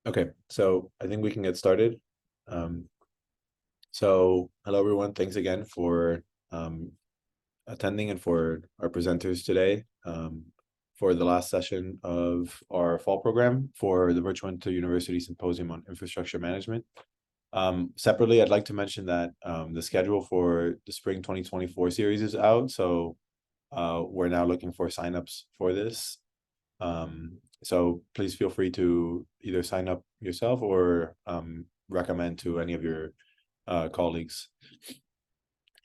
Okay, so I think we can get started. So hello everyone, thanks again for attending and for our presenters today for the last session of our fall program for the Virtual Inter-University Symposium on Infrastructure Management. Separately, I'd like to mention that the schedule for the spring 2024 series is out, so we're now looking for signups for this. So please feel free to either sign up yourself or recommend to any of your colleagues.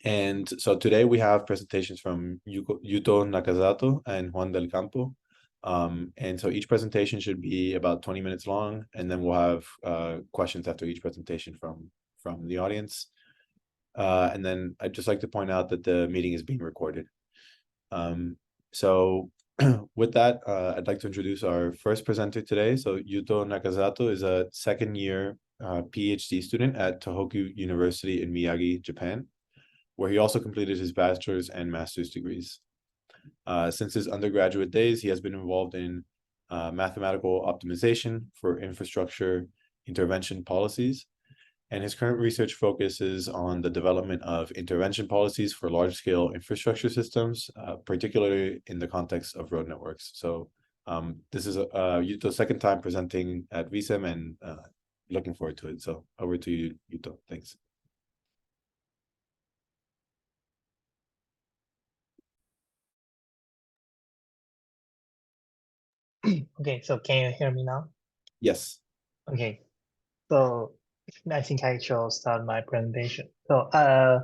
And so today we have presentations from Yuto Nakazato and Juan del Campo. And so each presentation should be about 20 minutes long, and then we'll have questions after each presentation from the audience. And then I'd just like to point out that the meeting is being recorded. So with that, I'd like to introduce our first presenter today. So Yuto Nakazato is a second-year PhD student at Tohoku University in Miyagi, Japan, where he also completed his bachelor's and master's degrees. Since his undergraduate days, he has been involved in mathematical optimization for infrastructure intervention policies, and his current research focuses on the development of intervention policies for large-scale infrastructure systems, particularly in the context of road networks. So this is Yuto's second time presenting at VISIM, and looking forward to it. So over to you, Yuto. Thanks. Okay, so can you hear me now? Yes. Okay, so I think I shall start my presentation. So I'm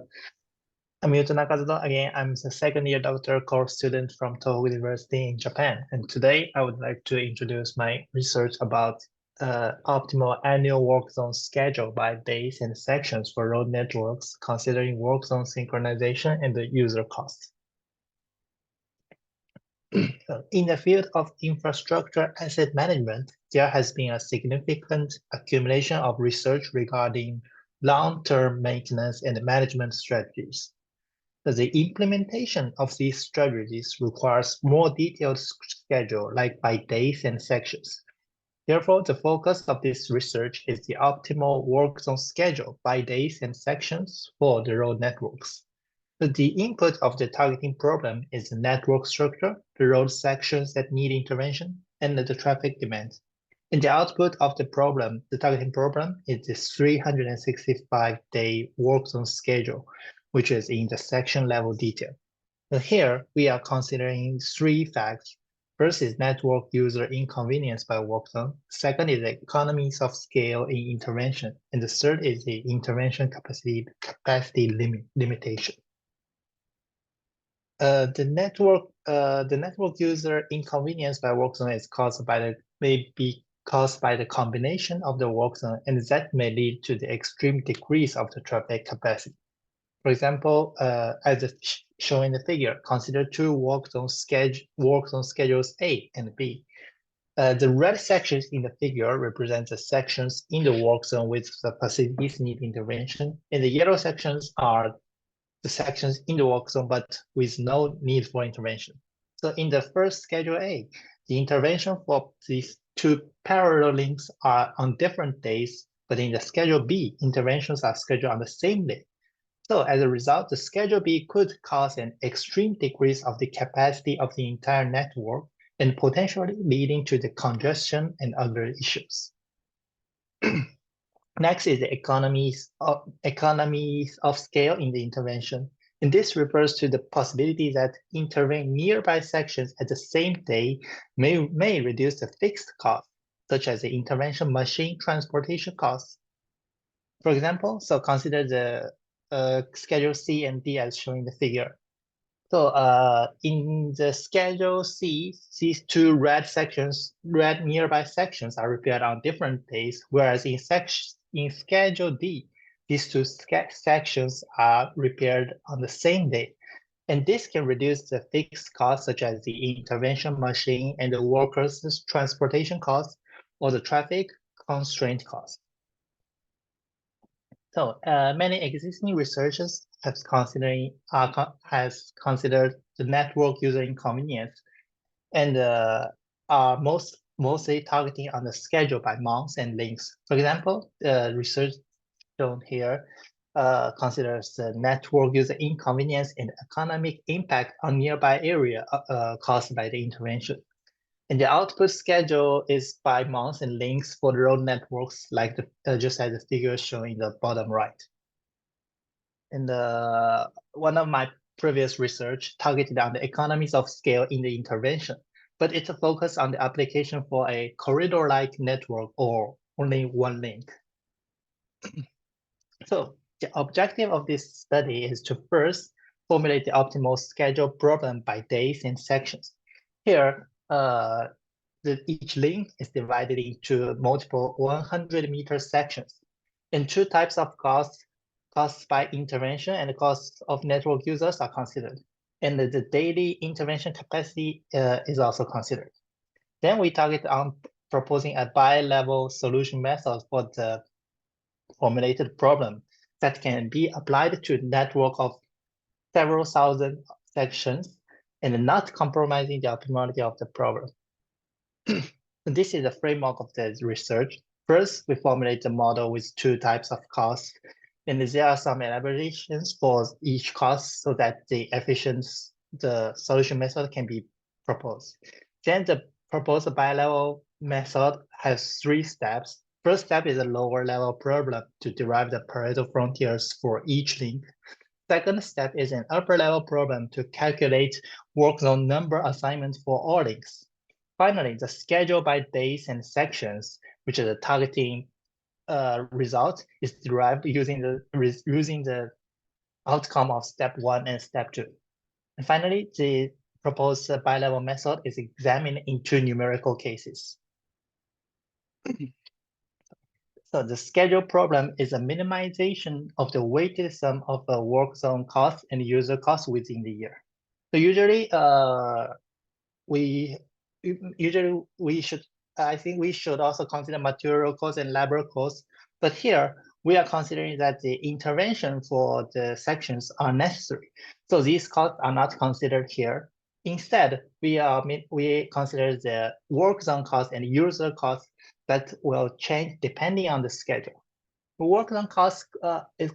Yuto Nakazato. Again, I'm the second-year doctoral course student from Tohoku University in Japan. And today I would like to introduce my research about optimal annual work zone schedule by days and sections for road networks, considering work zone synchronization and the user cost. In the field of infrastructure asset management, there has been a significant accumulation of research regarding long-term maintenance and management strategies. The implementation of these strategies requires more detailed schedule, like by days and sections. Therefore, the focus of this research is the optimal work zone schedule by days and sections for the road networks. The input of the targeting problem is the network structure, the road sections that need intervention, and the traffic demand. And the output of the problem, the targeting problem, is this 365-day work zone schedule, which is in the section level detail. And here, we are considering three facts. First is network user inconvenience by work zone. Second is the economies of scale in intervention. And the third is the intervention capacity limitation. The network user inconvenience by work zone is may be caused by the combination of the work zone, and that may lead to the extreme decrease of the traffic capacity. For example, as shown in the figure, consider two work zone schedules A and B. The red sections in the figure represent the sections in the work zone with the facilities need intervention, and the yellow sections are the sections in the work zone, but with no need for intervention. So in the first Schedule A, the intervention for these two parallel links are on different days, but in the Schedule B, interventions are scheduled on the same day. So as a result, the Schedule B could cause an extreme decrease of the capacity of the entire network and potentially leading to the congestion and other issues. Next is the economies of scale in the intervention. And this refers to the possibility that intervening nearby sections at the same day may reduce the fixed cost, such as the intervention machine transportation costs. For example, so consider the Schedule C and D as shown in the figure. So in the Schedule C, these two red nearby sections are repaired on different days, whereas in Schedule D, these two sections are repaired on the same day. And this can reduce the fixed costs, such as the intervention machine and the workers' transportation costs, or the traffic constraint costs. So many existing researchers has considered the network user inconvenience, and are most mostly targeting on the schedule by months and links. For example, the research shown here considers the network user inconvenience and economic impact on nearby area caused by the intervention. And the output schedule is by months and links for the road networks, like just as the figure shown in the bottom right. And one of my previous research targeted on the economies of scale in the intervention, but it's a focus on the application for a corridor-like network or only one link. So the objective of this study is to first formulate the optimal schedule problem by days and sections. Here, each link is divided into multiple 100-meter sections. And two types of costs by intervention and the costs of network users are considered. And the daily intervention capacity is also considered. Then we target on proposing a bi-level solution method for the formulated problem that can be applied to a network of several thousand sections and not compromising the optimality of the problem. This is the framework of the research. First, we formulate the model with two types of costs, and there are some elaborations for each cost so that the solution method can be proposed. Then the proposed bi-level method has 3 steps. First step is a lower level problem to derive the Pareto frontiers for each link. Second step is an upper level problem to calculate work zone number assignments for all links. Finally, the schedule by days and sections, which is a targeting result, is derived using the outcome of step 1 and step 2. And finally, the proposed bi-level method is examined in 2 numerical cases. So the schedule problem is a minimization of the weighted sum of the work zone cost and user cost within the year. So usually, I think we should also consider material costs and labor costs. But here, we are considering that the intervention for the sections are necessary. So these costs are not considered here. Instead, we consider the work zone cost and user cost that will change depending on the schedule. The work zone cost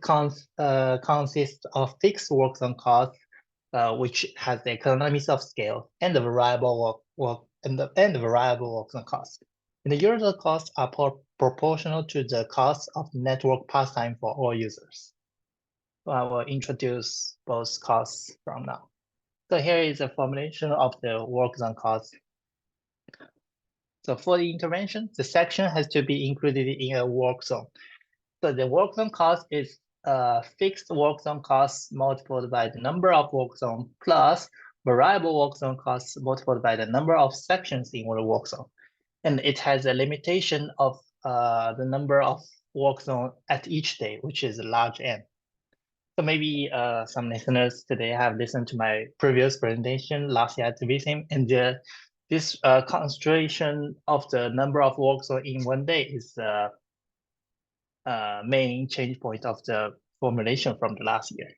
consists of fixed work zone cost, which has the economies of scale, and the variable variable work zone cost. And the user costs are proportional to the cost of network pass time for all users. So I will introduce both costs from now. So here is a formulation of the work zone cost. So for the intervention, the section has to be included in a work zone. So the work zone cost is fixed work zone cost multiplied by the number of work zone plus variable work zone cost multiplied by the number of sections in the work zone. And it has a limitation of the number of work zone at each day, which is a large N. So maybe some listeners today have listened to my previous presentation last year at VISIM, and this concentration of the number of work zone in one day is main change point of the formulation from the last year.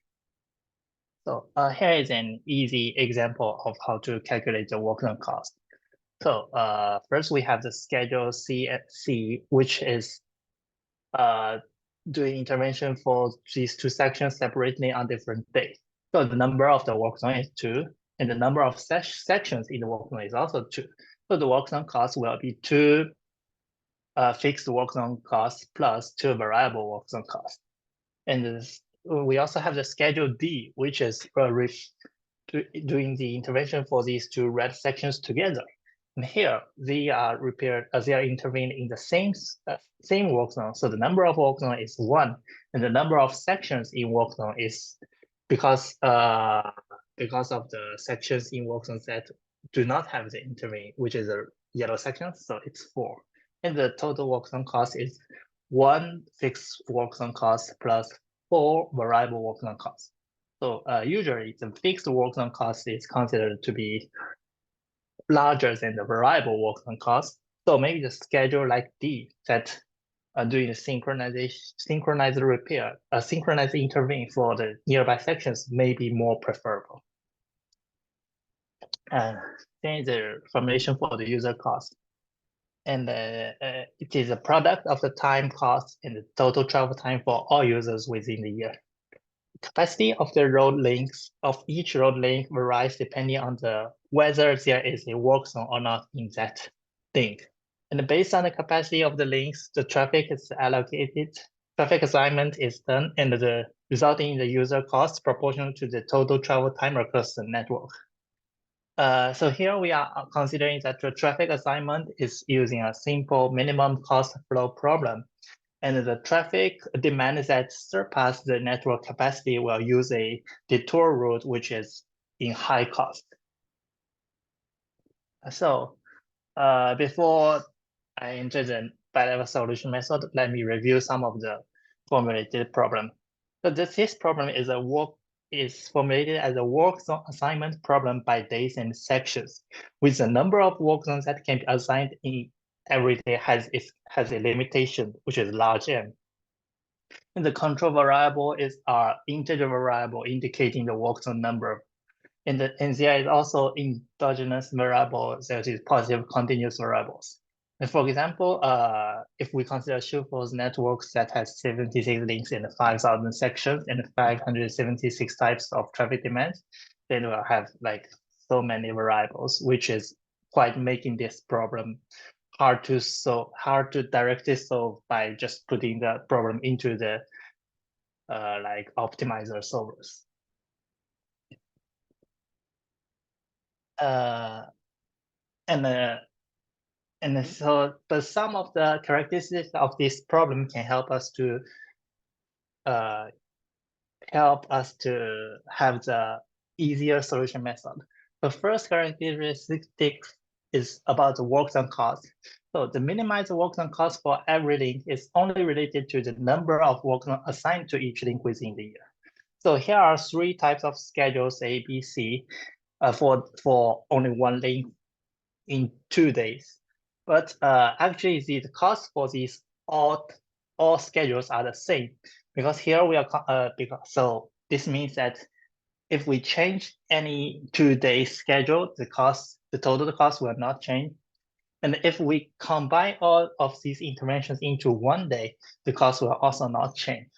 So here is an easy example of how to calculate the work zone cost. So first we have the schedule C, which is doing intervention for these 2 sections separately on different days. So the number of the work zone is 2, and the number of sections in the work zone is also 2. So the work zone cost will be 2 fixed work zone costs plus 2 variable work zone costs. And we also have the schedule D, which is doing the intervention for these 2 red sections together. And here they are intervened in the same work zone. So the number of work zone is 1, and the number of sections in work zone is because of the sections in work zones that do not have the intervene, which is a yellow section, so it's 4. And the total work zone cost is 1 fixed work zone cost plus 4 variable work zone costs. So usually the fixed work zone cost is considered to be larger than the variable work zone cost. So maybe the schedule like D that doing the synchronized repair, synchronized intervene for the nearby sections may be more preferable. And then the formulation for the user cost. And it is a product of the time cost and the total travel time for all users within the year. Capacity of the road links of each road link varies depending on whether there is a work zone or not in that link. And based on the capacity of the links, the traffic is allocated, traffic assignment is done, and the resulting in the user cost proportional to the total travel time across the network. So here we are considering that the traffic assignment is using a simple minimum cost flow problem. And the traffic demand that surpass the network capacity will use a detour route, which is in high cost. So before I enter the bi-level solution method, let me review some of the formulated problem. So this problem is formulated as a work zone assignment problem by days and sections, with the number of work zones that can be assigned in every day has a limitation, which is large M. And the control variable is our integer variable indicating the work zone number. And there is also endogenous variable that is positive continuous variables. And for example, if we consider Shufel's networks that has 76 links and 5,000 sections and 576 types of traffic demands, then we'll have like so many variables, which is quite making this problem hard to directly solve by just putting the problem into the like optimizer solvers. And so, but some of the characteristics of this problem can help us to have the easier solution method. The first characteristic is about the work done cost. So the minimized work done cost for every link is only related to the number of work done assigned to each link within the year. So here are three types of schedules A, B, C for only one link in 2 days. But actually, the cost for these all schedules are the same because here we are so this means that if we change any 2-day schedule, the total cost will not change. And if we combine all of these interventions into 1 day, the cost will also not change.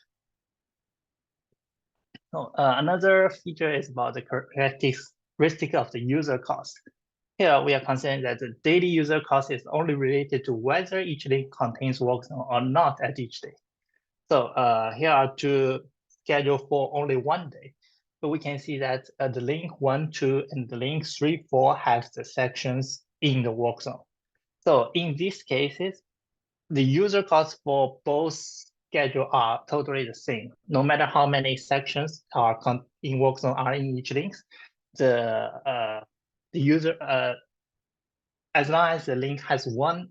So, another feature is about the characteristic of the user cost. Here we are considering that the daily user cost is only related to whether each link contains work zone or not at each day. So here are two schedules for only 1 day. So we can see that the link 1, 2, and the link 3, 4 have the sections in the work zone. So in these cases, the user costs for both schedules are totally the same. No matter how many sections are in work zone are in each link, the user as long as the link has one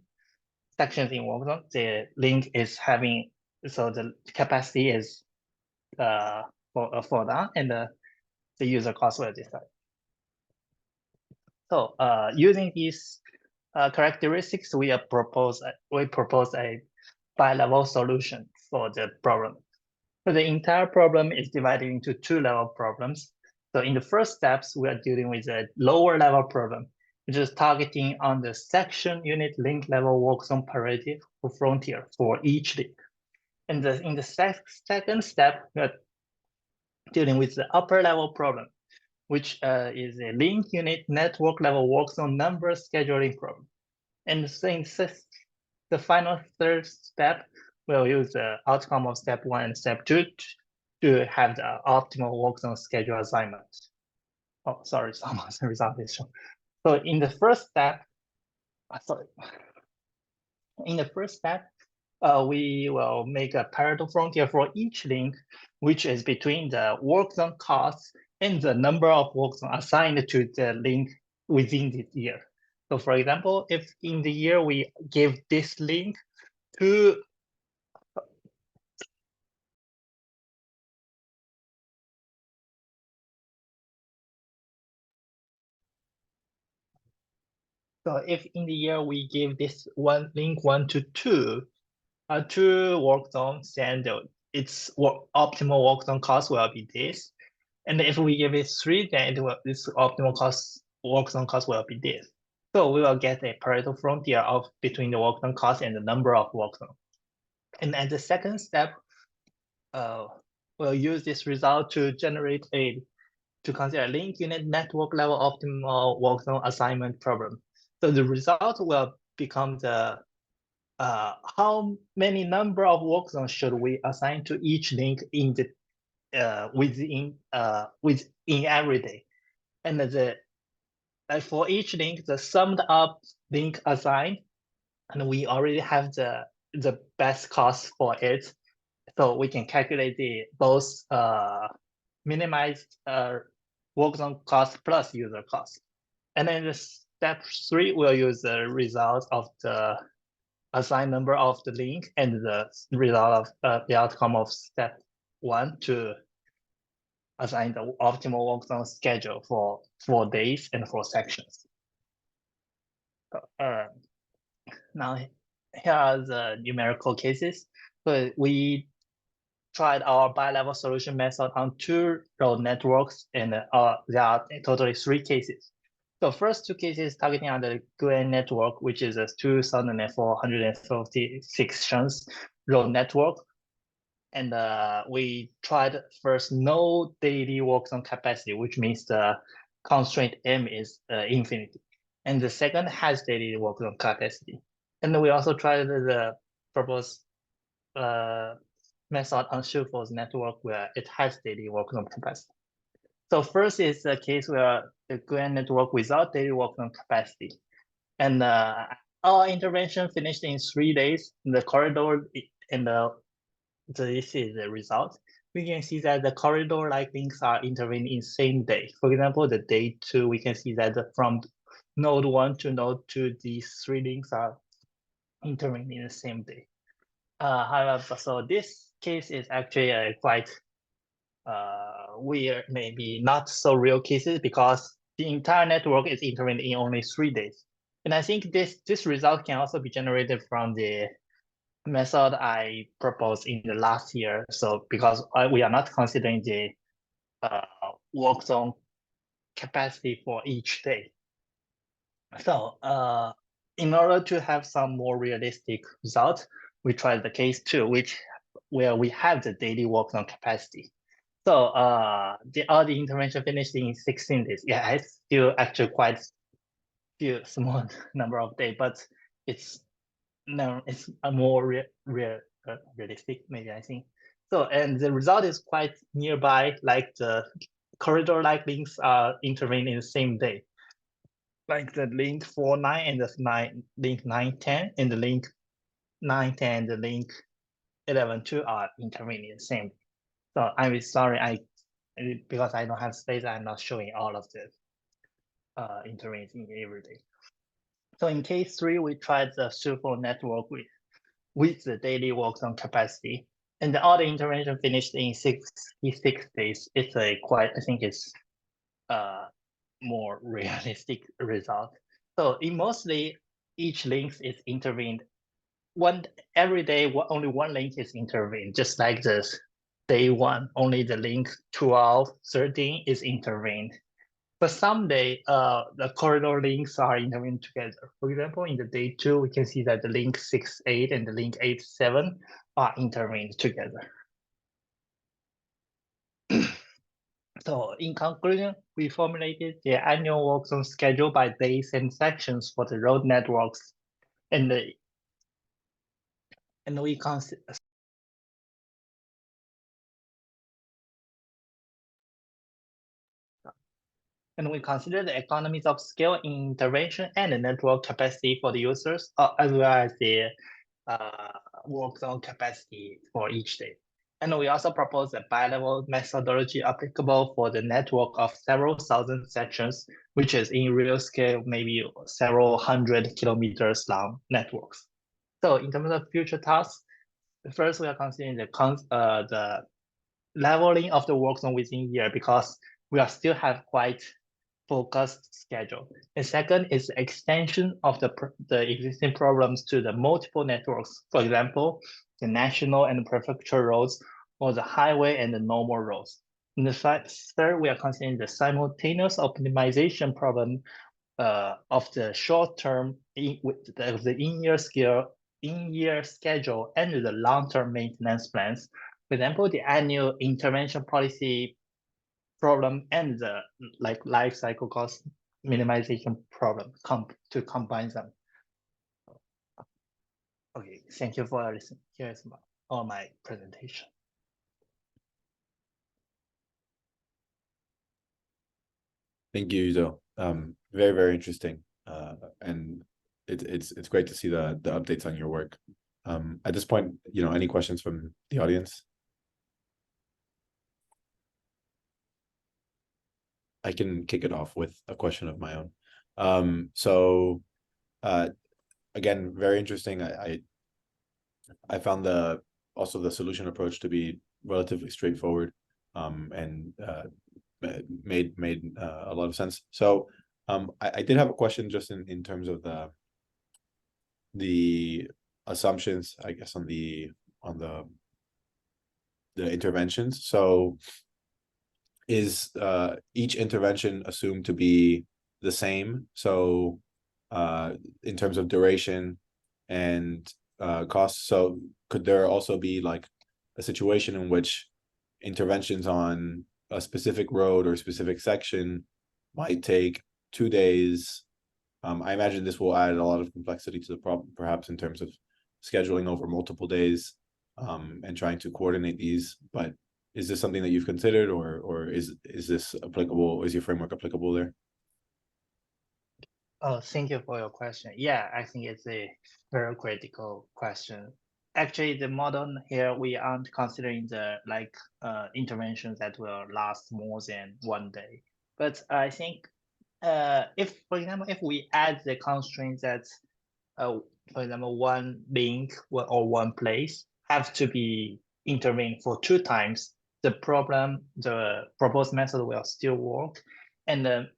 section in work zone, the link is having so the capacity is for that, and the user cost will decide. So using these characteristics, we propose a bi-level solution for the problem. So the entire problem is divided into 2-level problems. So in the first steps, we are dealing with a lower level problem, which is targeting on the section unit link level work zone parity for frontier for each link. And in the second step, we are dealing with the upper level problem, which is a link unit network level work zone number scheduling problem. And so in the final third step, we'll use the outcome of step 1 and step 2 to have the optimal work zone schedule assignment. Oh, sorry, someone's result is shown. So in the first step, we will make a parallel frontier for each link, which is between the work zone cost and the number of work zone assigned to the link within this year. So for example, if in the year we give this link to so if in the year we give this one link 1 to 2, 2 work zones, then its optimal work zone cost will be this. And if we give it 3, then this optimal work zone cost will be this. So we will get a Pareto frontier of between the work done cost and the number of work done. And at the second step, we'll use this result to generate to consider a link unit network level optimal work done assignment problem. So the result will become the how many number of work zones should we assign to each link in the within every day, and for each link, the summed up link assigned, and we already have the best cost for it, so we can calculate the both minimized work zone cost plus user cost. And then the step 3 will use the result of the assigned number of the link and the result of the outcome of step 1 to assign the optimal work zone schedule for 4 days and 4 sections. Now, here are the numerical cases. So we tried our bi-level solution method on 2 road networks, and there are totally 3 cases. So first 2 cases targeting on the Guen network, which is a 2,450 sections road network. And we tried first no daily work zone capacity, which means the constraint M is infinity. And the second has daily work zone capacity. And we also tried the proposed method on Shufel's network where it has daily work zone capacity. So first is the case where the Guen network without daily work zone capacity. And our intervention finished in 3 days. The corridor and this is the result. We can see that the corridor-like links are intervened in same day. For example, the day 2, we can see that from node 1 to node 2, these 3 links are intervened in the same day. However, so this case is actually a quite weird, maybe not so real cases, because the entire network is intervened in only 3 days. And I think this result can also be generated from the method I proposed in the last year. So because we are not considering the work zone capacity for each day. So in order to have some more realistic results, we tried the case 2, where we have the daily work zone capacity. So all the intervention finished in 16 days. Yeah, it's still actually quite few small number of days, but it's a more realistic, maybe, I think. So, and the result is quite nearby, like the corridor-like links are intervened in the same day. Like the link 4.9 and the link 9.10 and the link 9.10 and the link 11.2 are intervened in the same day. So I'm sorry, because I don't have space, I'm not showing all of the intervention every day. So in case 3, we tried the Shuffle network with the daily work zone capacity, and all the intervention finished in 66 days. It's a quite, I think it's more realistic result. So in mostly each link is intervened every day. Only one link is intervened, just like this. Day 1, only the link 12, 13 is intervened. But someday, the corridor links are intervened together. For example, in the day 2, we can see that the link 6.8 and the link 8.7 are intervened together. So in conclusion, we formulated the annual work zone schedule by days and sections for the road networks, and we consider. And we consider the economies of scale in intervention and the network capacity for the users, as well as the work zone capacity for each day. And we also propose a bi-level methodology applicable for the network of several thousand sections, which is in real scale, maybe several hundred kilometers long networks. So in terms of future tasks, first we are considering the leveling of the work zone within year, because we are still have quite focused schedule. And second is the extension of the existing problems to the multiple networks. For example, the national and prefecture roads, or the highway and the normal roads. And the third, we are considering the simultaneous optimization problem of the short term the in-year schedule and the long-term maintenance plans. For example, the annual intervention policy problem and the life cycle cost minimization problem to combine them. Okay, thank you for listening. Here's my presentation. Thank you, Yuto. Very, very interesting. And it's great to see the updates on your work. At this point, any questions from the audience? I can kick it off with a question of my own. Again, very interesting. I found also the solution approach to be relatively straightforward, and made a lot of sense. So I did have a question just in terms of the assumptions, I guess, on the interventions. So is each intervention assumed to be the same? So in terms of duration and costs, so could there also be like a situation in which interventions on a specific road or specific section might take 2 days? I imagine this will add a lot of complexity to the problem, perhaps in terms of scheduling over multiple days, and trying to coordinate these. But is this something that you've considered, or is this applicable? Is your framework applicable there? Oh, thank you for your question. Yeah, I think it's a very critical question. Actually, the model here, we aren't considering the interventions that will last more than 1 day. But I think if, for example, if we add the constraints that, for example, one link or one place have to be intervened for 2 times, the proposed method will still work. And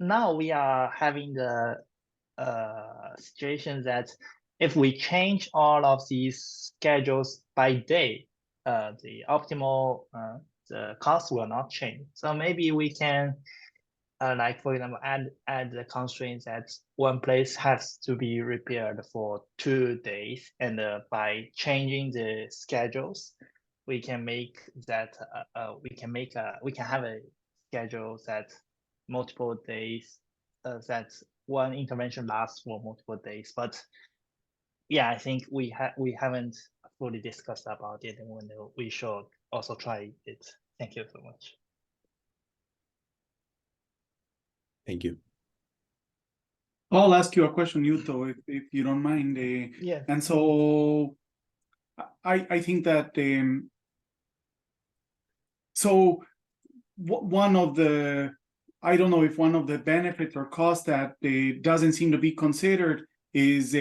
now we are having the situation that if we change all of these schedules by day, the optimal the cost will not change. So maybe we can for example, add the constraints that one place has to be repaired for 2 days, and by changing the schedules, we can make that we can have a schedule that multiple days, that one intervention lasts for multiple days. But yeah, I think we haven't fully discussed about it, and we should also try it. Thank you so much. Thank you. I'll ask you a question, Yuto, if you don't mind. Yeah. And so I think that so one of the, I don't know if one of the benefits or costs that doesn't seem to be considered is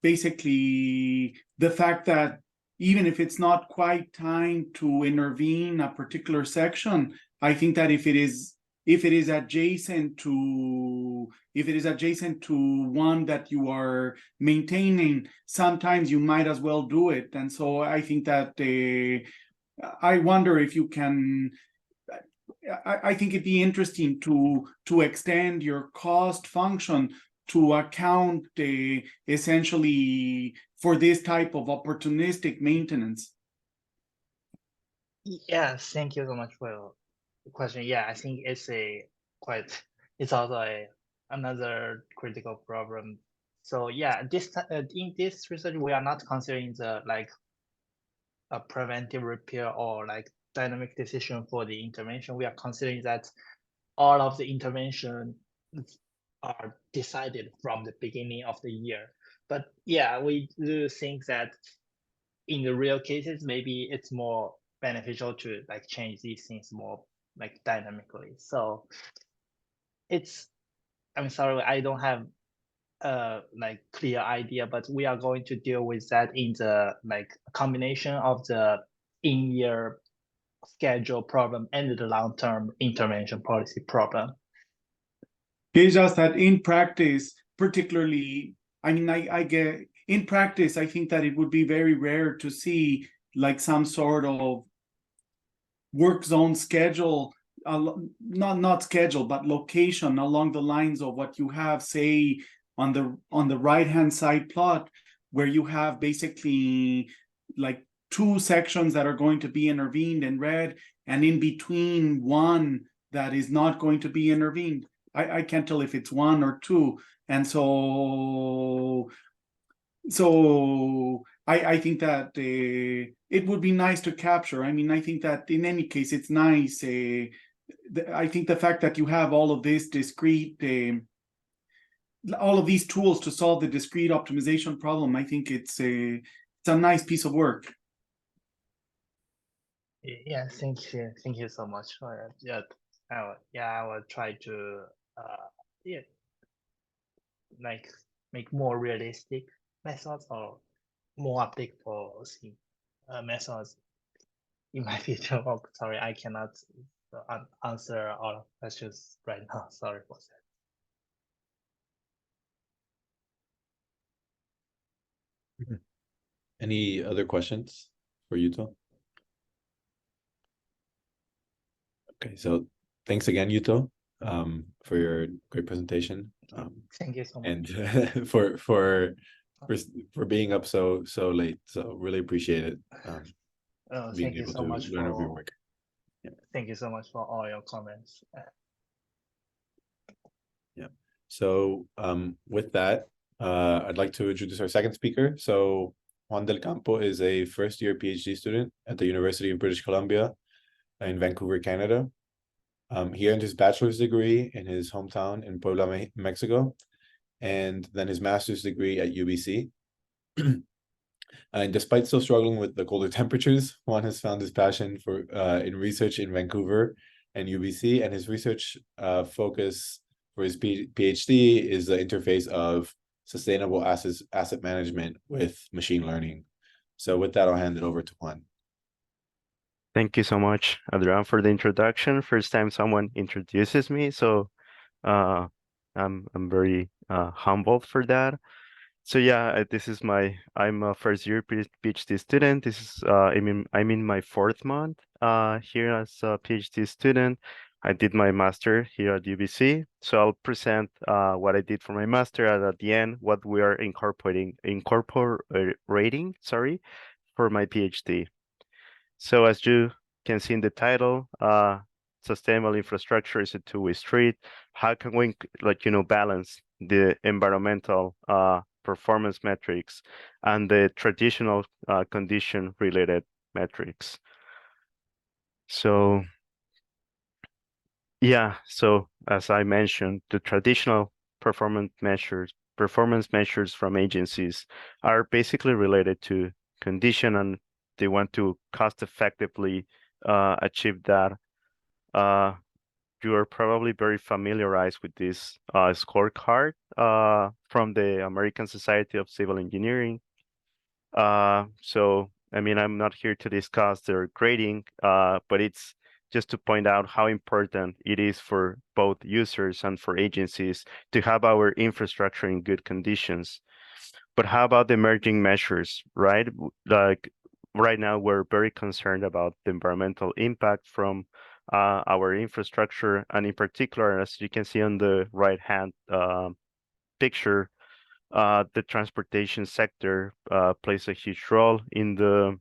basically the fact that even if it's not quite time to intervene a particular section, I think that if it is adjacent to one that you are maintaining, sometimes you might as well do it. And so I think that I wonder if you can. I think it'd be interesting to extend your cost function to account essentially for this type of opportunistic maintenance. Yeah, thank you so much for your question. Yeah, I think it's also another critical problem. So yeah, in this research, we are not considering the a preventive repair or dynamic decision for the intervention. We are considering that all of the interventions are decided from the beginning of the year. But yeah, we do think that in the real cases, maybe it's more beneficial to change these things more dynamically. So I'm sorry, I don't have a clear idea, but we are going to deal with that in the combination of the in-year schedule problem and the long-term intervention policy problem. It's just that in practice, particularly, I mean, I get in practice, I think that it would be very rare to see some sort of work zone schedule not schedule, but location along the lines of what you have, say, on the right-hand side plot, where you have basically like two sections that are going to be intervened in red, and in between one that is not going to be intervened. I can't tell if it's one or two. And so I think that it would be nice to capture. I mean, I think that in any case, it's nice. I think the fact that you have all of this discrete, all of these tools to solve the discrete optimization problem, I think it's a nice piece of work. Yeah, thank you so much for that. I will try to make more realistic methods or more applicable methods in my future work. Sorry, I cannot answer all questions right now. Sorry for that. Any other questions for Yuto? Okay, so thanks again, Yuto, for your great presentation. Thank you so much. And for being up so late. So really appreciate it. Being able to learn of your work. Yeah. Thank you so much for all your comments. Yeah. So with that, I'd like to introduce our second speaker. So Juan del Campo is a first-year PhD student at the University of British Columbia in Vancouver, Canada. He earned his bachelor's degree in his hometown in Puebla, Mexico, and then his master's degree at UBC. And despite still struggling with the colder temperatures, Juan has found his passion for in research in Vancouver and UBC, and his research focus for his PhD is the interface of sustainable asset management with machine learning. So with that, I'll hand it over to Juan. Thank you so much, Adrian, for the introduction. First time someone introduces me, so I'm very humbled for that. So yeah, I'm a first year PhD student. This is I'm in my fourth month here as a PhD student. I did my master here at UBC, so I'll present what I did for my master, and at the end what we are incorporating, for my PhD. So as you can see in the title, sustainable infrastructure is a two-way street. How can we balance the environmental performance metrics and the traditional condition related metrics? So yeah, so as I mentioned, the traditional performance measures from agencies are basically related to condition, and they want to cost effectively achieve that. You are probably very familiarized with this scorecard from the American Society of Civil Engineering. So, I mean, I'm not here to discuss their grading, but it's just to point out how important it is for both users and for agencies to have our infrastructure in good conditions. But how about the emerging measures, right? Like right now, we're very concerned about the environmental impact from our infrastructure, and in particular, as you can see on the right-hand picture, the transportation sector plays a huge role in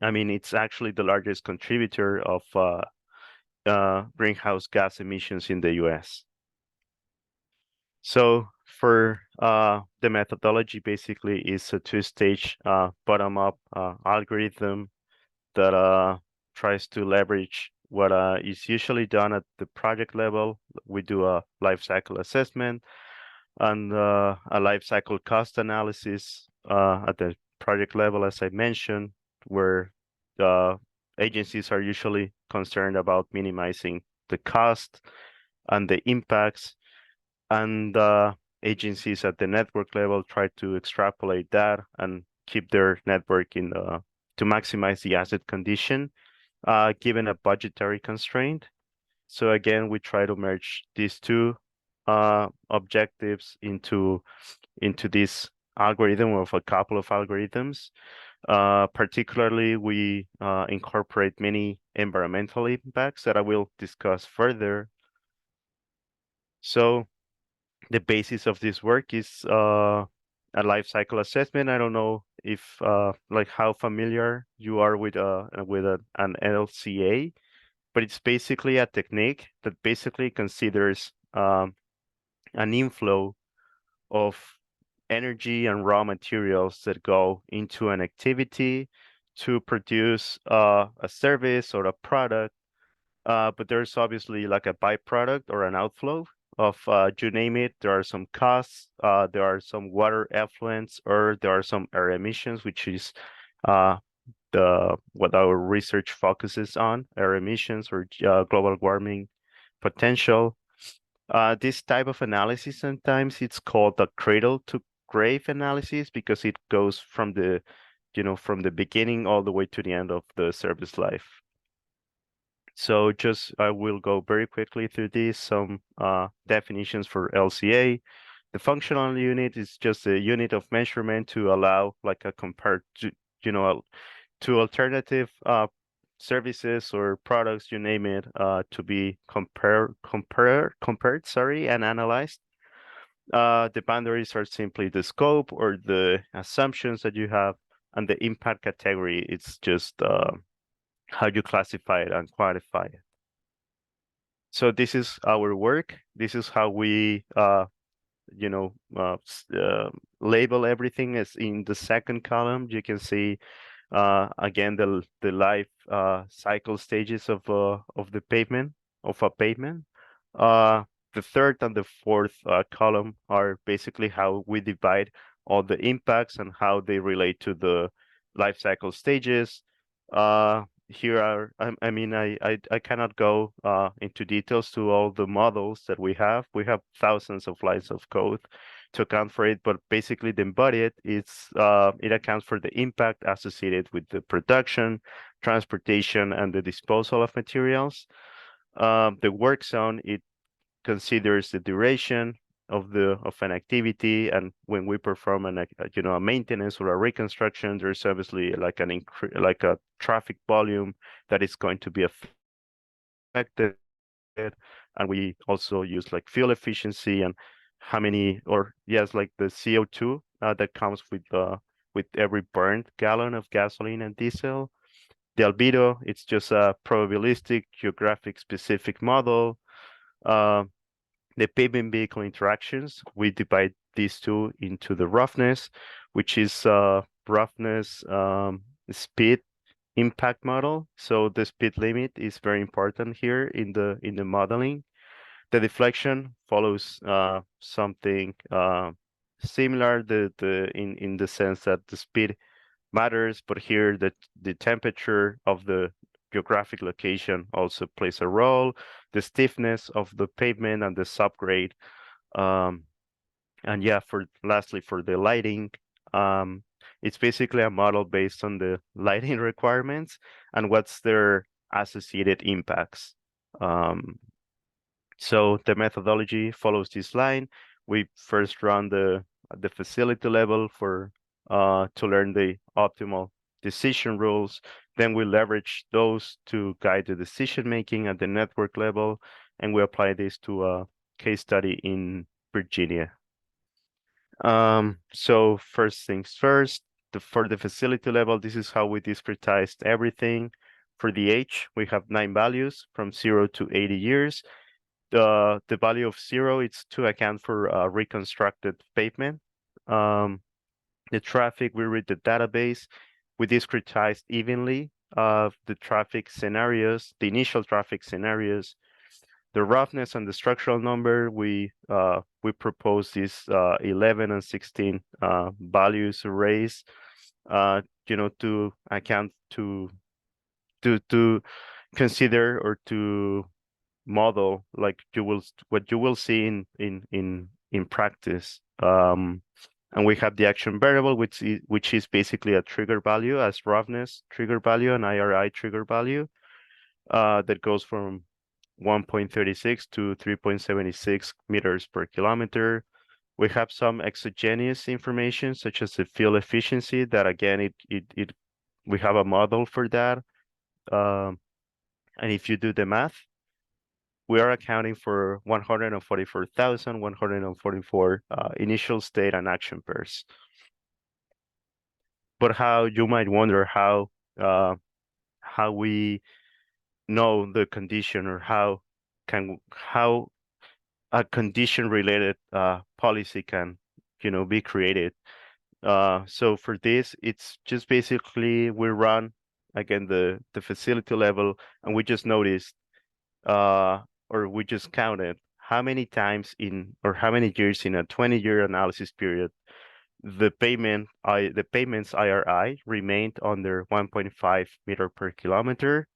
it's actually the largest contributor of greenhouse gas emissions in the US. So for the methodology, basically is a two-stage bottom-up algorithm that tries to leverage what is usually done at the project level. We do a life cycle assessment and a life cycle cost analysis at the project level, as I mentioned, where the agencies are usually concerned about minimizing the cost and the impacts, and agencies at the network level try to extrapolate that and keep their network to maximize the asset condition given a budgetary constraint. So again, we try to merge these two objectives into this algorithm of a couple of algorithms. Particularly, we incorporate many environmental impacts that I will discuss further. So the basis of this work is a life cycle assessment. I don't know if like how familiar you are with an LCA, but it's basically a technique that basically considers an inflow of energy and raw materials that go into an activity to produce a service or a product. But there's obviously like a byproduct or an outflow of you name it. There are some costs, there are some water effluents, or there are some air emissions, which is what our research focuses on, air emissions or global warming potential. This type of analysis, sometimes it's called the cradle to grave analysis, because it goes from the from the beginning all the way to the end of the service life. So I will go very quickly through these, some definitions for LCA. The functional unit is just a unit of measurement to allow like a compared to, to alternative services or products, you name it, to be compared, and analyzed. The boundaries are simply the scope or the assumptions that you have, and the impact category, it's just how you classify it and quantify it. So this is our work. This is how we label everything. As in the second column, you can see again the life cycle stages of the pavement, of a pavement. The third and the fourth column are basically how we divide all the impacts and how they relate to the life cycle stages. Here are, I cannot go into details to all the models that we have. We have thousands of lines of code to account for it, but basically the embodied, it accounts for the impact associated with the production, transportation, and the disposal of materials. The work zone, it considers the duration of an activity, and when we perform a maintenance or a reconstruction, there's obviously like a traffic volume that is going to be affected, and we also use like fuel efficiency and how many, or yes, like the CO2 that comes with every burned gallon of gasoline and diesel. The albedo, it's just a probabilistic geographic specific model. The pavement vehicle interactions, we divide these two into the roughness, which is roughness speed impact model. So the speed limit is very important here in the modeling. The deflection follows something similar in the sense that the speed matters, but here the temperature of the geographic location also plays a role, the stiffness of the pavement and the subgrade. And yeah, lastly, for the lighting, it's basically a model based on the lighting requirements and what's their associated impacts. So the methodology follows this line. We first run the facility level to learn the optimal decision rules. Then we leverage those to guide the decision making at the network level, and we apply this to a case study in Virginia. So first things first, for the facility level, this is how we discretized everything. For the age, we have 9 values from 0 to 80 years. The value of 0, it's to account for reconstructed pavement. The traffic, we read the database. We discretized evenly the traffic scenarios, the initial traffic scenarios. The roughness and the structural number, we propose these 11 and 16 values arrays, to account to consider or to model like what you will see in practice. And we have the action variable, which is basically a trigger value as roughness trigger value and IRI trigger value that goes from 1.36 to 3.76 meters per kilometer. We have some exogenous information, such as the fuel efficiency, that again, we have a model for that. And if you do the math, we are accounting for 144,144 initial state and action pairs. But how you might wonder how we know the condition, or how a condition related policy can be created. So for this, it's just basically we run again the facility level, and we just noticed or we just counted how many times or how many years in a 20-year analysis period the payments IRI remained under 1.5 meter per kilometer.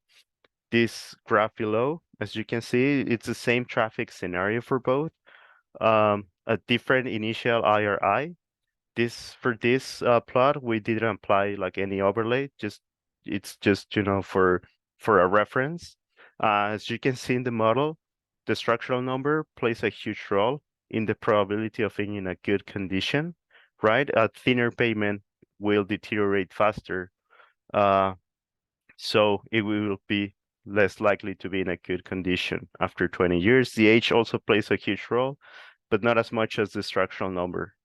This graph below, as you can see, it's the same traffic scenario for both. A different initial IRI. For this plot, we didn't apply like any overlay. It's just for a reference. As you can see in the model, the structural number plays a huge role in the probability of being in a good condition, right? A thinner pavement will deteriorate faster, so it will be less likely to be in a good condition after 20 years. The age also plays a huge role, but not as much as the structural number.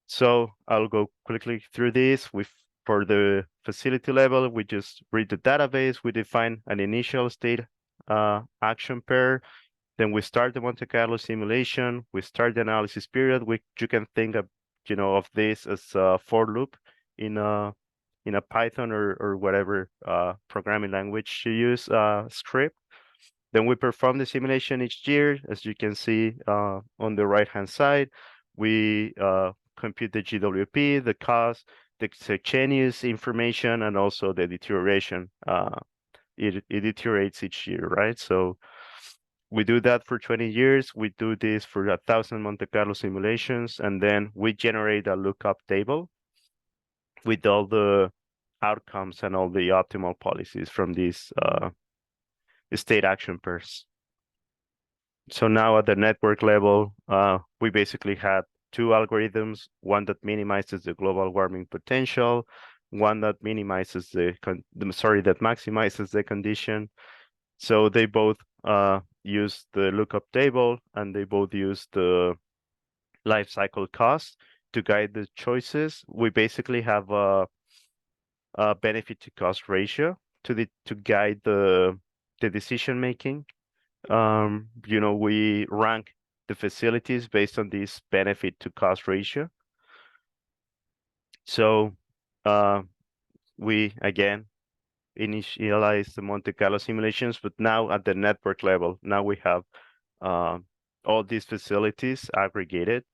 So I'll go quickly through this. For the facility level, we just read the database. We define an initial state action pair. Then we start the Monte Carlo simulation. We start the analysis period. You can think of this as a for loop in a Python or whatever programming language you use, script. Then we perform the simulation each year. As you can see on the right-hand side, we compute the GWP, the cost, the exogenous information, and also the deterioration. It deteriorates each year, right? So we do that for 20 years. We do this for 1,000 Monte Carlo simulations, and then we generate a lookup table with all the outcomes and all the optimal policies from these state action pairs. So now at the network level, we basically had two algorithms, one that minimizes the global warming potential, one that maximizes the condition. So they both use the lookup table, and they both use the life cycle cost to guide the choices. We basically have a benefit to cost ratio to guide the decision making. We rank the facilities based on this benefit to cost ratio. So we again initialize the Monte Carlo simulations, but now at the network level, now we have all these facilities aggregated.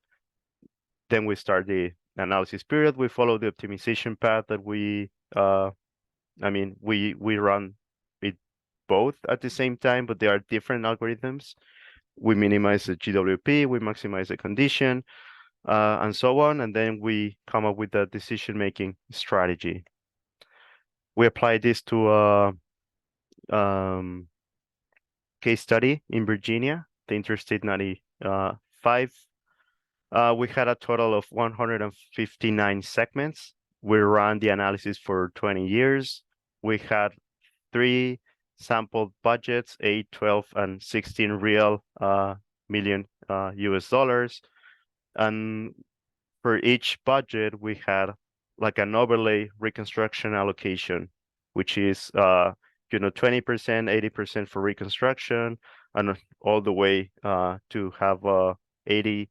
Then we start the analysis period. We follow the optimization path that we run it both at the same time, but there are different algorithms. We minimize the GWP, we maximize the condition, and so on, and then we come up with a decision-making strategy. We apply this to a case study in Virginia, the Interstate 95. We had a total of 159 segments. We ran the analysis for 20 years. We had 3 sampled budgets, 8, 12, and 16 real million US dollars. And for each budget, we had like an overlay reconstruction allocation, which is 20%, 80% for reconstruction, and all the way to have 80%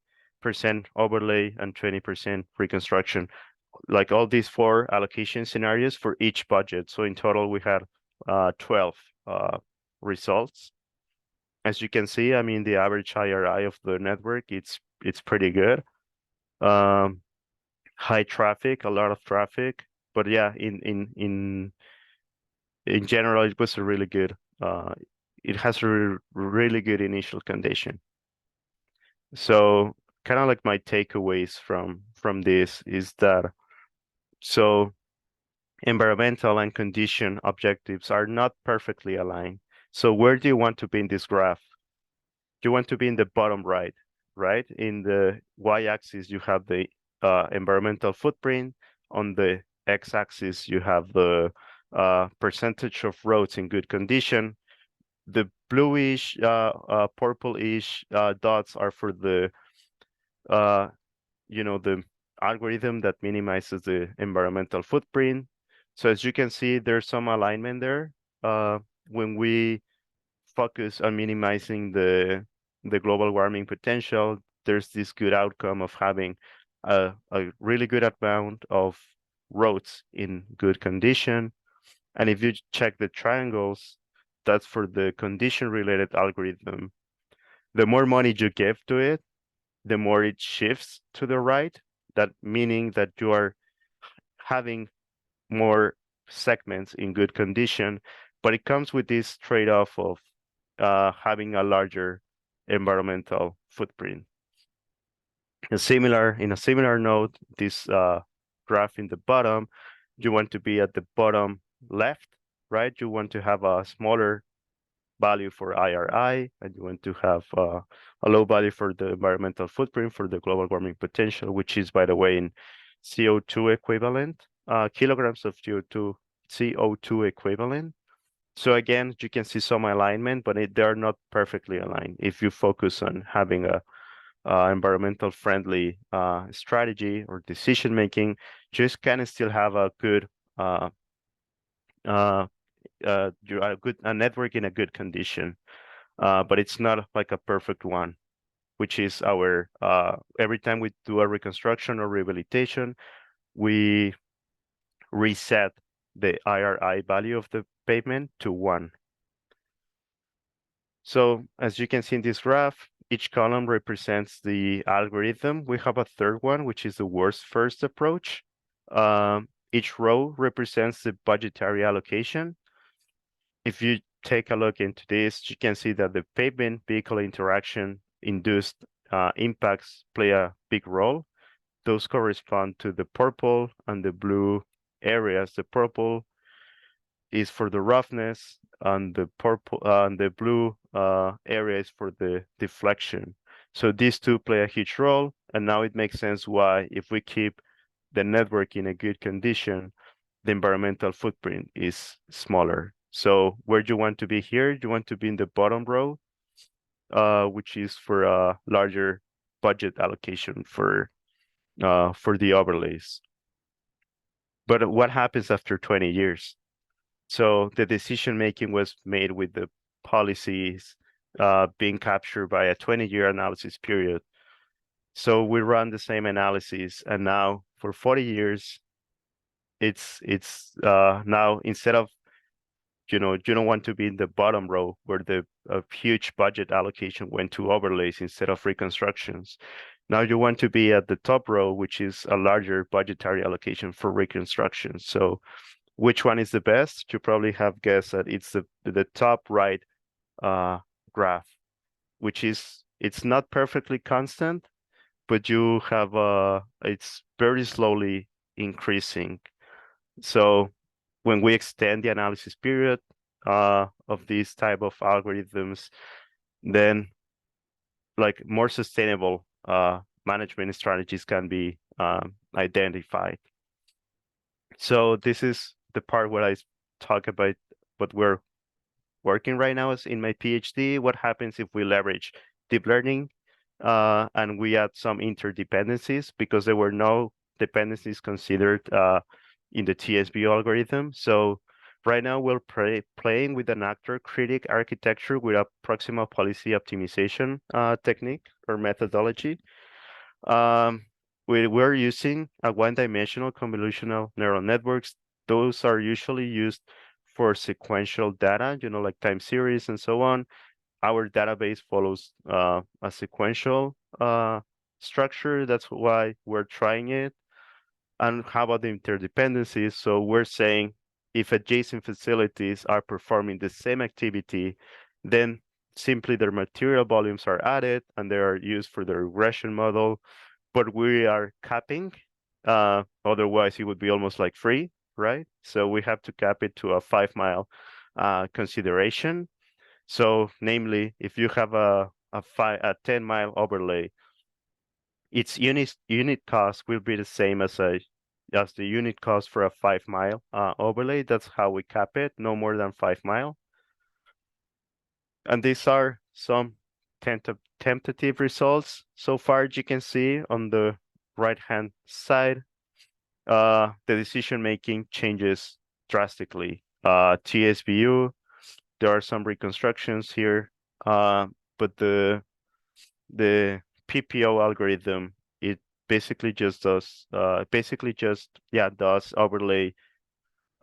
overlay and 20% reconstruction, like all these 4 allocation scenarios for each budget. So in total, we had 12 results. As you can see, the average IRI of the network, it's pretty good. High traffic, a lot of traffic, but yeah, in general, it was a really good. It has a really good initial condition. So kind of like my takeaways from this is that environmental and condition objectives are not perfectly aligned. So where do you want to be in this graph? You want to be in the bottom right. right? In the y-axis, you have the environmental footprint. On the x-axis, you have the percentage of roads in good condition. The bluish, purplish dots are for the, the algorithm that minimizes the environmental footprint. So as you can see, there's some alignment there. When we focus on minimizing the global warming potential, there's this good outcome of having a really good amount of roads in good condition. And if you check the triangles, that's for the condition-related algorithm. The more money you give to it, the more it shifts to the right. That meaning that you are having more segments in good condition, but it comes with this trade-off of having a larger environmental footprint. In a similar note, this graph in the bottom, you want to be at the bottom left, right? You want to have a smaller value for IRI, and you want to have a low value for the environmental footprint for the global warming potential, which is, by the way, in CO2 equivalent, kilograms of CO2 equivalent. So again, you can see some alignment, but they are not perfectly aligned. If you focus on having a environmental friendly strategy or decision making, just can still have a good a network in a good condition, but it's not like a perfect one, which is our every time we do a reconstruction or rehabilitation, we reset the IRI value of the pavement to 1. So as you can see in this graph, each column represents the algorithm. We have a third one, which is the worst first approach. Each row represents the budgetary allocation. If you take a look into this, you can see that the pavement vehicle interaction induced impacts play a big role. Those correspond to the purple and the blue areas. The purple is for the roughness, and the purple and the blue area is for the deflection. So these two play a huge role, and now it makes sense why, if we keep the network in a good condition, the environmental footprint is smaller. So where do you want to be here? You want to be in the bottom row, which is for a larger budget allocation for the overlays. But what happens after 20 years? So the decision making was made with the policies being captured by a 20-year analysis period. So we run the same analysis, and now for 40 years, it's now, instead of, you don't want to be in the bottom row where the huge budget allocation went to overlays instead of reconstructions. Now you want to be at the top row, which is a larger budgetary allocation for reconstruction. So which one is the best? You probably have guessed that it's the top right graph, which is, it's not perfectly constant, but you have it's very slowly increasing. So when we extend the analysis period of these type of algorithms, then like more sustainable management strategies can be identified. So this is the part where I talk about what we're working right now is in my PhD. What happens if we leverage deep learning and we add some interdependencies, because there were no dependencies considered in the TSB algorithm. So right now we're playing with an actor-critic architecture with a proximal policy optimization technique or methodology. We're using a one-dimensional convolutional neural networks. Those are usually used for sequential data, like time series and so on. Our database follows a sequential structure. That's why we're trying it. And how about the interdependencies? So we're saying if adjacent facilities are performing the same activity, then simply their material volumes are added and they are used for the regression model. But we are capping, otherwise it would be almost like free, right? So we have to cap it to a 5-mile consideration. So namely, if you have a 10-mile overlay its unit cost will be the same as the unit cost for a 5-mile overlay. That's how we cap it, no more than 5 mile. And these are some tentative results so far. You can see on the right-hand side, the decision-making changes drastically. TSVU, there are some reconstructions here, but the PPO algorithm, it basically just does does overlay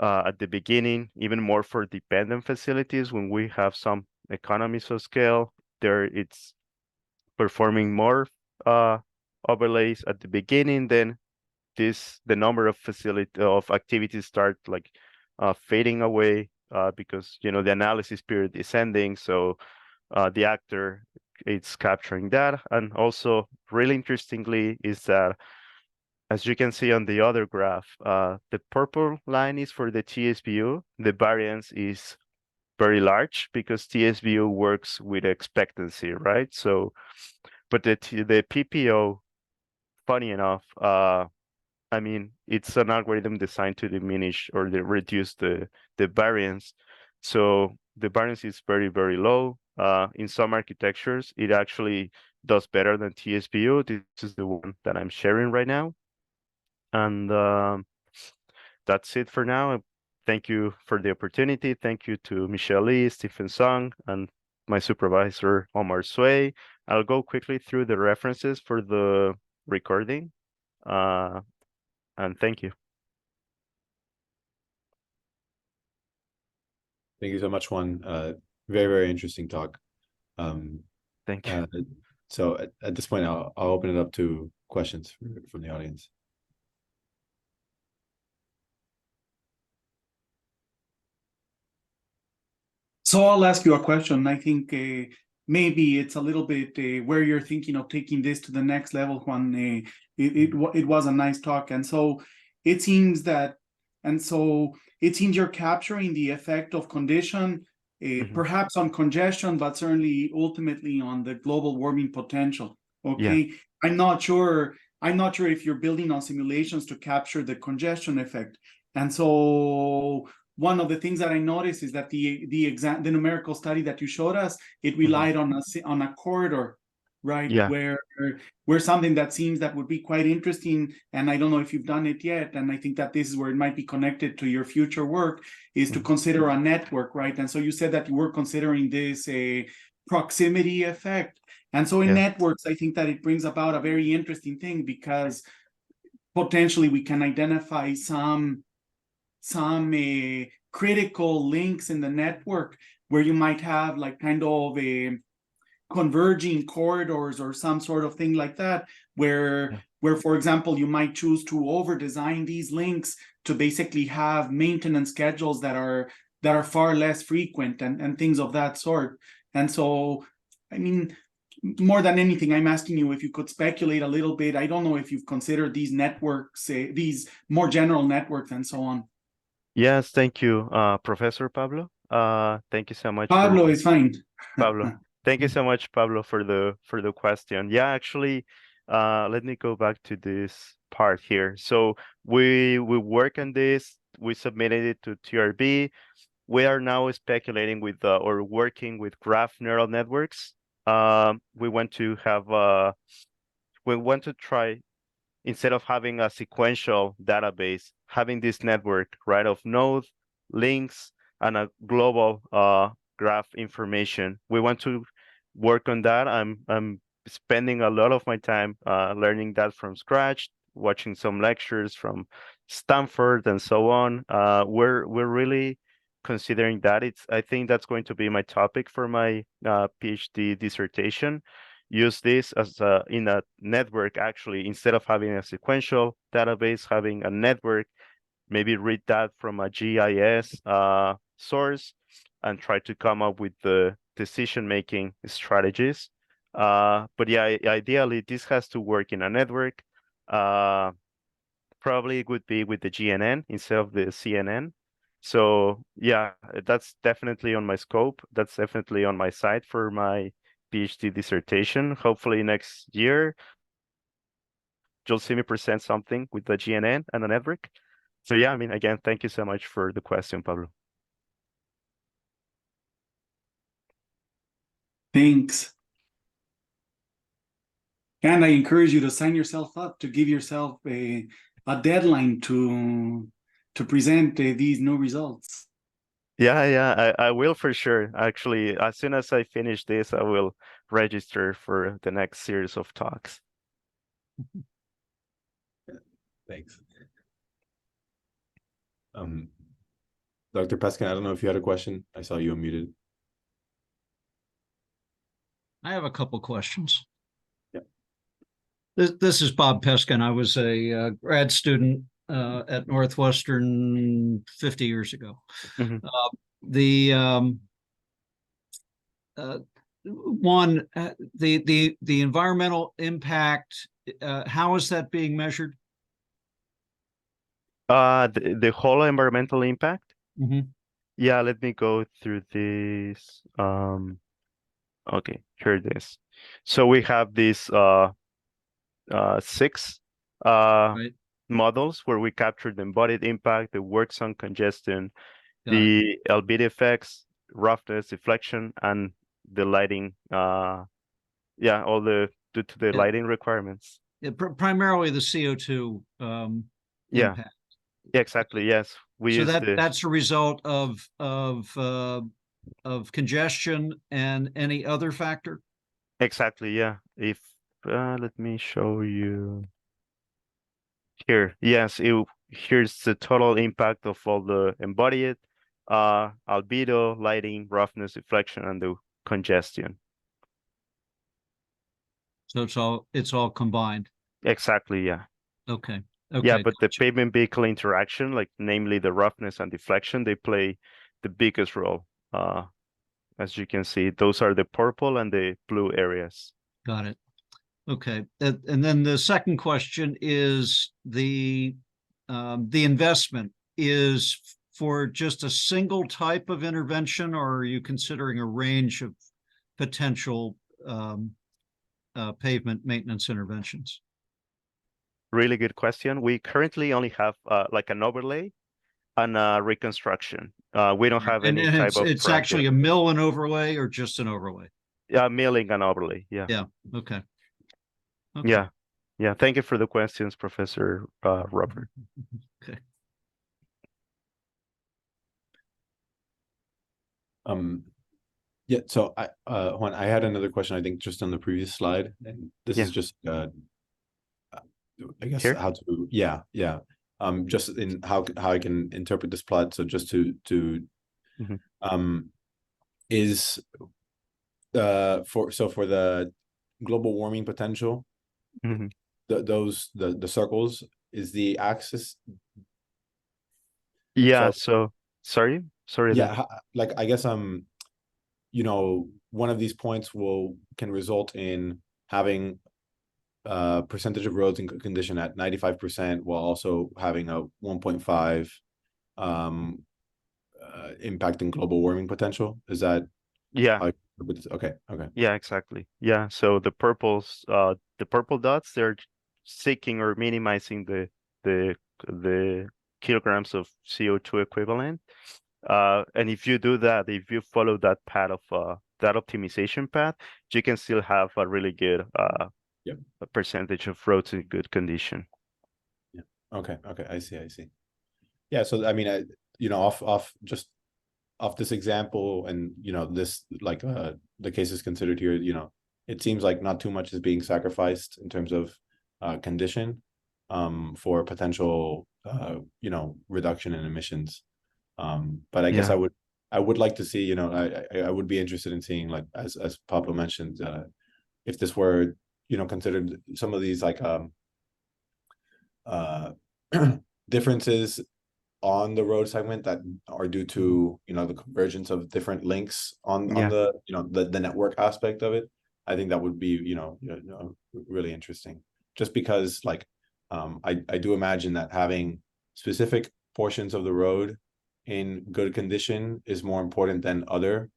at the beginning, even more for dependent facilities. When we have some economies of scale, there it's performing more overlays at the beginning. Then the number of activities start like fading away because the analysis period is ending. So the actor it's capturing that. And also really interestingly is that, as you can see on the other graph, the purple line is for the TSVU. The variance is very large because TSVU works with expectancy, right? So, but the PPO, funny enough, I mean, it's an algorithm designed to diminish or reduce the variance. So the variance is very, very low. In some architectures, it actually does better than TSVU. This is the one that I'm sharing right now. And that's it for now. Thank you for the opportunity. Thank you to Michelle Lee, Stephen Song, and my supervisor, Omar Sway. I'll go quickly through the references for the recording. And thank you. Thank you so much, Juan. Very, very interesting talk. Thank you. So at this point, I'll open it up to questions from the audience. So I'll ask you a question. I think maybe it's a little bit where you're thinking of taking this to the next level, Juan. It was a nice talk, and so it seems you're capturing the effect of condition, perhaps on congestion, but certainly ultimately on the global warming potential. Okay, yeah. I'm not sure if you're building on simulations to capture the congestion effect, and so one of the things that I noticed is that the numerical study that you showed us, it relied on a corridor, right? Yeah. Where something that seems that would be quite interesting, and I don't know if you've done it yet, and I think that this is where it might be connected to your future work, is to consider a network, right? And so you said that you were considering this a proximity effect. And so in networks, I think that it brings about a very interesting thing, because potentially we can identify some critical links in the network where you might have like kind of a converging corridors or some sort of thing like that, where for example you might choose to over design these links to basically have maintenance schedules that are far less frequent and things of that sort. And so, I mean, more than anything, I'm asking you if you could speculate a little bit. I don't know if you've considered these networks, these more general networks and so on. Yes, thank you, Professor Pablo. Thank you so much. Pablo is fine. Pablo, thank you so much, Pablo, for the question. Yeah, actually, let me go back to this part here. So we work on this. We submitted it to TRB. We are now speculating with or working with graph neural networks. We want to try, instead of having a sequential database, having this network, right, of node links and a global graph information. We want to work on that. I'm spending a lot of my time learning that from scratch, watching some lectures from Stanford and so on. We're really considering that. I think that's going to be my topic for my PhD dissertation. Use this as in a network, actually, instead of having a sequential database, having a network, maybe read that from a GIS source and try to come up with the decision-making strategies. But yeah, ideally, this has to work in a network. Probably it would be with the GNN instead of the CNN. So yeah, that's definitely on my scope. That's definitely on my side for my PhD dissertation, hopefully next year. you'll see me present something with the GNN and the network. So yeah, I mean, again, thank you so much for the question, Pablo. Thanks. And I encourage you to sign yourself up, to give yourself a deadline to present these new results. Yeah, I will for sure. Actually, as soon as I finish this, I will register for the next series of talks. Thanks. Dr. Peskin, I don't know if you had a question. I saw you unmuted. I have a couple questions. Yeah. This is Bob Peskin. I was a grad student at Northwestern 50 years ago. Mhm. The environmental impact, how is that being measured? The whole environmental impact. Mhm. Yeah, let me go through this. Okay, here it is. So we have these 6 Right. models where we capture the embodied impact, the work zone congestion, Got it. the albedo effects, roughness, deflection, and the lighting. Yeah, all the due to the Yeah. lighting requirements. Primarily the CO2 Yeah. impact. Yeah, exactly. Yes, we So use the that's a result of congestion and any other factor? exactly. Yeah. If let me show you here. Yes, here's the total impact of all the embodied albedo, lighting, roughness, deflection, and the congestion. So it's all combined. Exactly. Yeah. Okay. Yeah, Okay. but the pavement vehicle interaction, like namely the roughness and deflection, they play the biggest role. As you can see, those are the purple and the blue areas. Got it. Okay. And then the second question is the investment is for just a single type of intervention, or are you considering a range of potential pavement maintenance interventions? Really good question. We currently only have like an overlay and a reconstruction. We don't have And any type of it's actually a mill and overlay or just an overlay? Yeah, milling and overlay. Yeah. Yeah. Okay. Yeah. Yeah. Thank you for the questions, Professor Robert. Okay. Yeah, so Juan, I had another question, I think, just on the previous slide, and this is just I guess Here? how to just in how I can interpret this plot. So just to is for the global warming potential, the circles is the axis. Yeah, so sorry. Yeah, like I guess you know, one of these points can result in having percentage of roads in good condition at 95% while also having a 1.5 impact in global warming potential. Is that okay. Yeah, exactly. Yeah, so the purple dots, they're seeking or minimizing the kilograms of CO2 equivalent. And if you do that, if you follow that path of that optimization path, you can still have a really good a percentage of roads in good condition. Yeah. Okay. I see. Yeah. So I mean, you know, off this example, and you know, this like the cases considered here, you know, it seems like not too much is being sacrificed in terms of condition for potential you know, reduction in emissions. But I guess I would like to see, you know, I would be interested in seeing, like as Pablo mentioned, if this were, you know, considered some of these like differences on the road segment that are due to, you know, the convergence of different links on the, you know, the network aspect of it. I think that would be, you know, really interesting, just because like I do imagine that having specific portions of the road in good condition is more important than other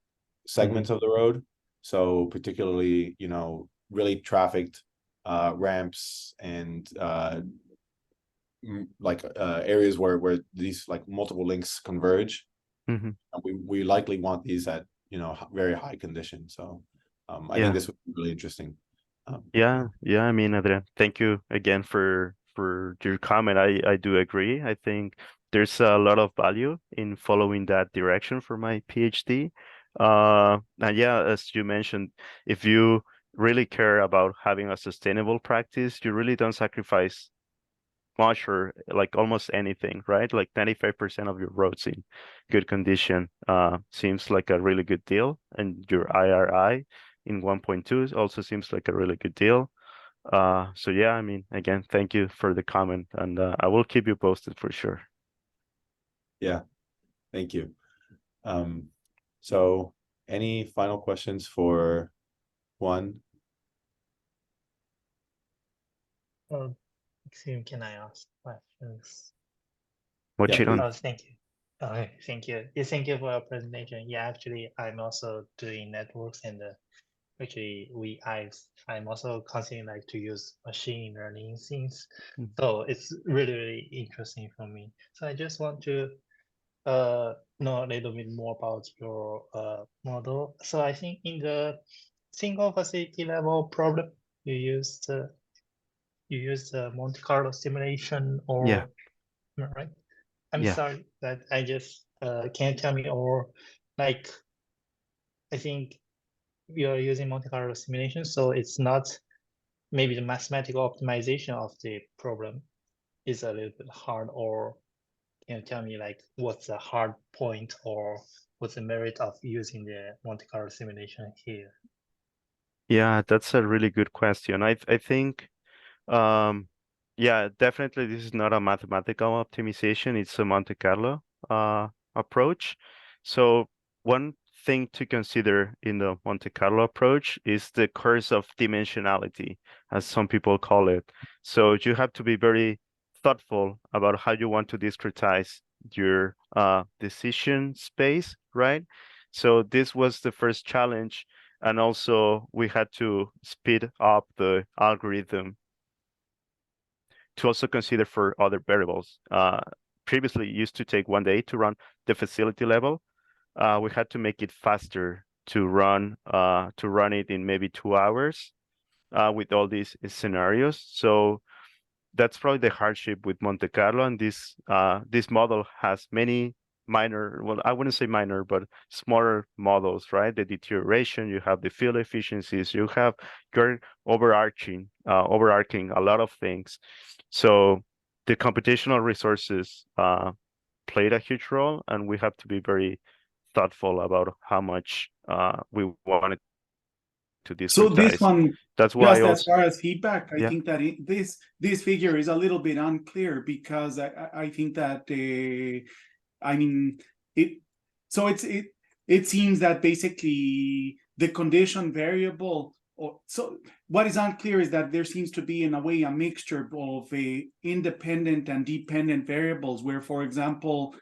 segments of the road. So particularly, you know, really trafficked ramps and areas where these like multiple links converge. Mm-hmm. We likely want these at very high condition. So I think this would be really interesting. Yeah. I mean, Adrian, thank you again for your comment. I do agree. I think there's a lot of value in following that direction for my PhD. And yeah, as you mentioned, if you really care about having a sustainable practice, you really don't sacrifice much or like almost anything, right? Like 95% of your roads in good condition seems like a really good deal, and your IRI in 1.2 also seems like a really good deal. So yeah, I mean, again, thank you for the comment, and I will keep you posted for sure. Yeah, thank you. So any final questions for Juan? Can I ask questions? Mochiron. Oh, thank you. Thank you. Yeah, thank you for your presentation. Yeah, actually, I'm also doing networks, and actually, I'm also considering like to use machine learning things. So it's really, really interesting for me. So I just want to know a little bit more about your model. So I think in the single facility level problem, you used the Monte Carlo simulation, or right? I'm Yeah. sorry that I just can't tell me, or like I think we are using Monte Carlo simulation, so it's not maybe the mathematical optimization of the problem is a little bit hard, or can you tell me like what's the hard point or what's the merit of using the Monte Carlo simulation here? Yeah, that's a really good question. I think yeah, definitely this is not a mathematical optimization, it's a Monte Carlo approach. So one thing to consider in the Monte Carlo approach is the curse of dimensionality, as some people call it. So you have to be very thoughtful about how you want to discretize your decision space, right? So this was the first challenge. And also we had to speed up the algorithm to also consider for other variables. Previously, it used to take 1 day to run the facility level. We had to make it faster to run it in maybe 2 hours with all these scenarios. So that's probably the hardship with Monte Carlo, and this model has many minor, well, I wouldn't say minor, but smaller models, right? The deterioration, you have the field efficiencies, you're overarching a lot of things. So the computational resources played a huge role, and we have to be very thoughtful about how much we wanted to So this discretize. one, That's why just as also, far as feedback, I yeah. think that this figure is a little bit unclear, because I think that I mean it. So it seems that basically the condition variable, or so what is unclear is that there seems to be in a way a mixture of independent and dependent variables, where, for example,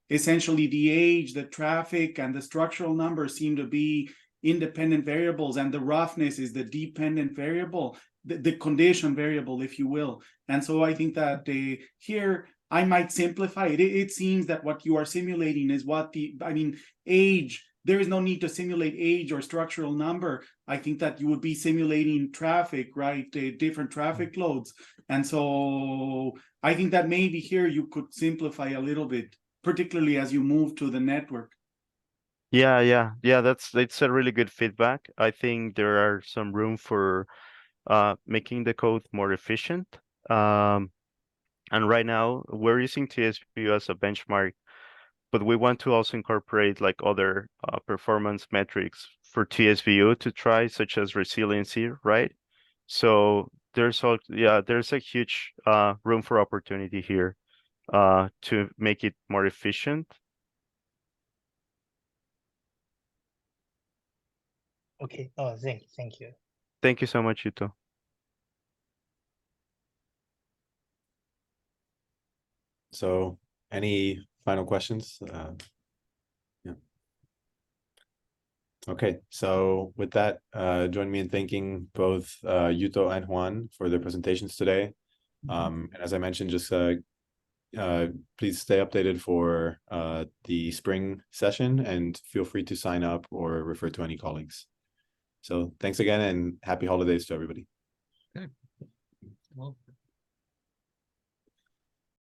essentially the age, the traffic, and the structural numbers seem to be independent variables, and the roughness is the dependent variable, the condition variable, if you will. And so I think that here I might simplify it. It seems that what you are simulating is age. There is no need to simulate age or structural number. I think that you would be simulating traffic, right? Different traffic loads. And so I think that maybe here you could simplify a little bit, particularly as you move to the network. Yeah. That's a really good feedback. I think there are some room for making the code more efficient. And right now we're using TSVU as a benchmark, but we want to also incorporate like other performance metrics for TSVU to try, such as resiliency, right? So there's a huge room for opportunity here to make it more efficient. Okay. Oh, thank you. Thank you so much, Yuto. So any final questions? Yeah. Okay, so with that, join me in thanking both Yuto and Juan for their presentations today. And as I mentioned, just please stay updated for the spring session and feel free to sign up or refer to any colleagues. So thanks again and happy holidays to everybody. Okay. Well.